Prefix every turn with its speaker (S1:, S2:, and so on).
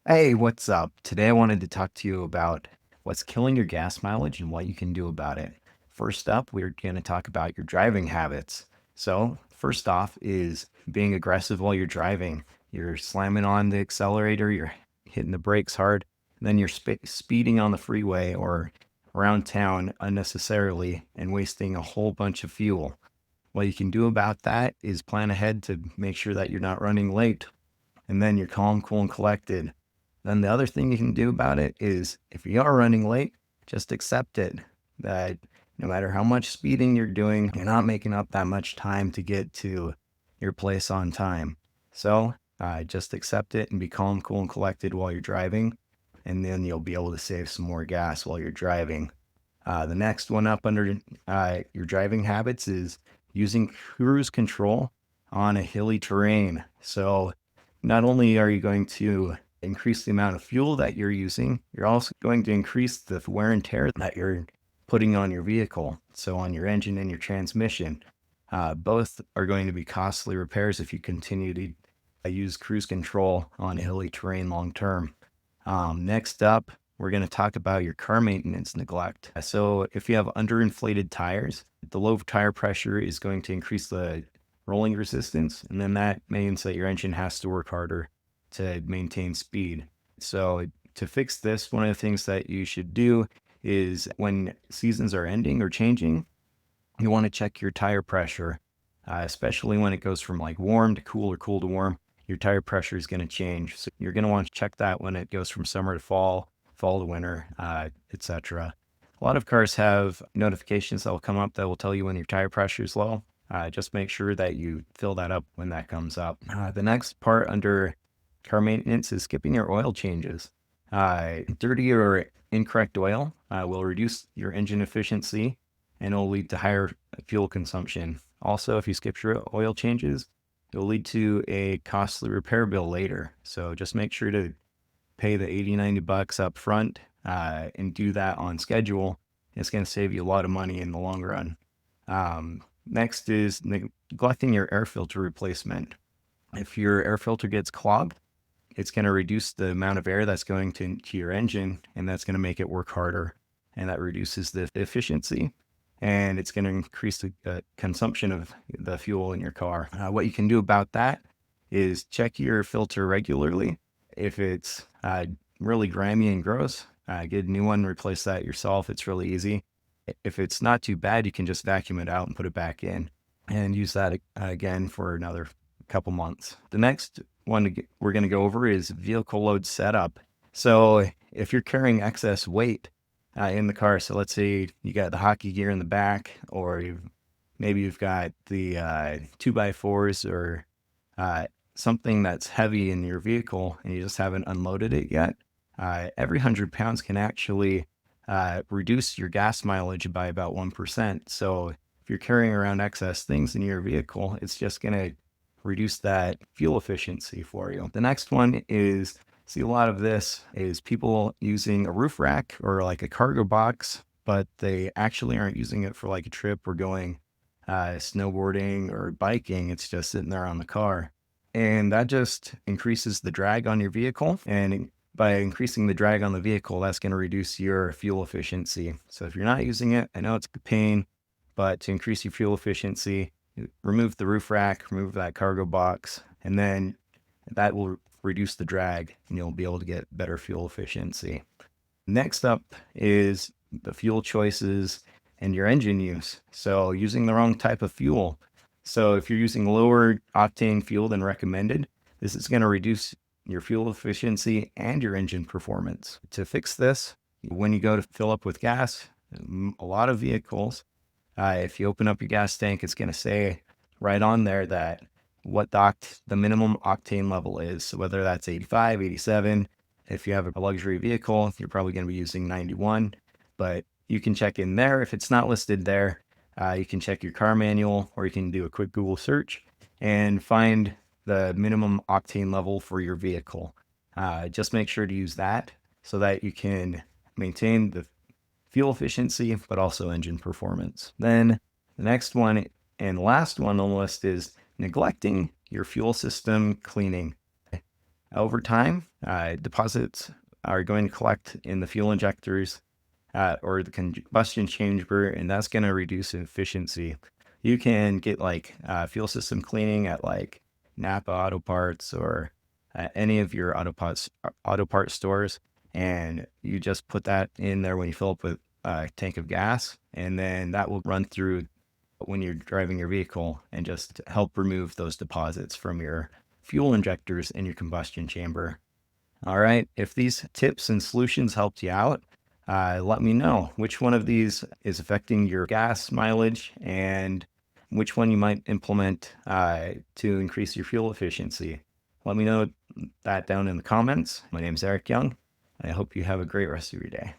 S1: Hey, what's up? Today I wanted to talk to you about what's killing your gas mileage and what you can do about it. First up, we're going to talk about your driving habits. So, first off is being aggressive while you're driving. You're slamming on the accelerator, you're hitting the brakes hard, and then you're speeding on the freeway or around town unnecessarily and wasting a whole bunch of fuel. What you can do about that is plan ahead to make sure that you're not running late, and then you're calm, cool, and collected. Then the other thing you can do about it is if you are running late, just accept it. That no matter how much speeding you're doing, you're not making up that much time to get to your place on time. So just accept it and be calm, cool, and collected while you're driving. And then you'll be able to save some more gas while you're driving. The next one up under your driving habits is using cruise control on a hilly terrain. So not only are you going to increase the amount of fuel that you're using, you're also going to increase the wear and tear that you're putting on your vehicle. So on your engine and your transmission, both are going to be costly repairs if you continue to use cruise control on hilly terrain long term. Next up, we're going to talk about your car maintenance neglect. So if you have underinflated tires, the low tire pressure is going to increase the rolling resistance, and then that means that your engine has to work harder to maintain speed. So to fix this, one of the things that you should do is when seasons are ending or changing, you want to check your tire pressure, especially when it goes from like warm to cool or cool to warm. Your tire pressure is going to change. So you're going to want to check that when it goes from summer to fall, fall to winter, etc. A lot of cars have notifications that will come up that will tell you when your tire pressure is low. Just make sure that you fill that up when that comes up. The next part under car maintenance is skipping your oil changes. Dirty or incorrect oil will reduce your engine efficiency and it'll lead to higher fuel consumption. Also, if you skip your oil changes, it'll lead to a costly repair bill later. So just make sure to pay the 80, $90 up front and do that on schedule. It's going to save you a lot of money in the long run. Next is neglecting your air filter replacement. If your air filter gets clogged, it's going to reduce the amount of air that's going to your engine, and that's going to make it work harder. And that reduces the efficiency, and it's going to increase the consumption of the fuel in your car. What you can do about that is check your filter regularly. If it's really grimy and gross, get a new one, replace that yourself. It's really easy. If it's not too bad, you can just vacuum it out and put it back in and use that again for another couple months. The next one we're going to go over is vehicle load setup. So if you're carrying excess weight in the car, so let's say you got the hockey gear in the back, or maybe you've got the 2x4s or something that's heavy in your vehicle and you just haven't unloaded it yet, every 100 pounds can actually reduce your gas mileage by about 1%. So if you're carrying around excess things in your vehicle, it's just going to reduce that fuel efficiency for you. The next one is, see, a lot of this is people using a roof rack or like a cargo box, but they actually aren't using it for like a trip or going snowboarding or biking. It's just sitting there on the car. And that just increases the drag on your vehicle. And by increasing the drag on the vehicle, that's going to reduce your fuel efficiency. So if you're not using it, I know it's a pain, but to increase your fuel efficiency, remove the roof rack, remove that cargo box, and then that will reduce the drag and you'll be able to get better fuel efficiency. Next up is the fuel choices and your engine use. So using the wrong type of fuel. So if you're using lower octane fuel than recommended, this is going to reduce your fuel efficiency and your engine performance. To fix this, when you go to fill up with gas, a lot of vehicles, if you open up your gas tank, it's going to say right on there that what the minimum octane level is. So whether that's 85, 87, if you have a luxury vehicle, you're probably going to be using 91, but you can check in there. If it's not listed there, you can check your car manual, or you can do a quick Google search and find the minimum octane level for your vehicle. Just make sure to use that so that you can maintain the fuel efficiency, but also engine performance. Then the next one and last one on the list is neglecting your fuel system cleaning. Over time, deposits are going to collect in the fuel injectors or the combustion chamber, and that's going to reduce efficiency. You can get like fuel system cleaning at like Napa Auto Parts or any of your auto parts stores, and you just put that in there when you fill up with a tank of gas, and then that will run through when you're driving your vehicle and just help remove those deposits from your fuel injectors in your combustion chamber. All right. If these tips and solutions helped you out, let me know which one of these is affecting your gas mileage and which one you might implement to increase your fuel efficiency. Let me know that down in the comments. My name is Eric Young. I hope you have a great rest of your day.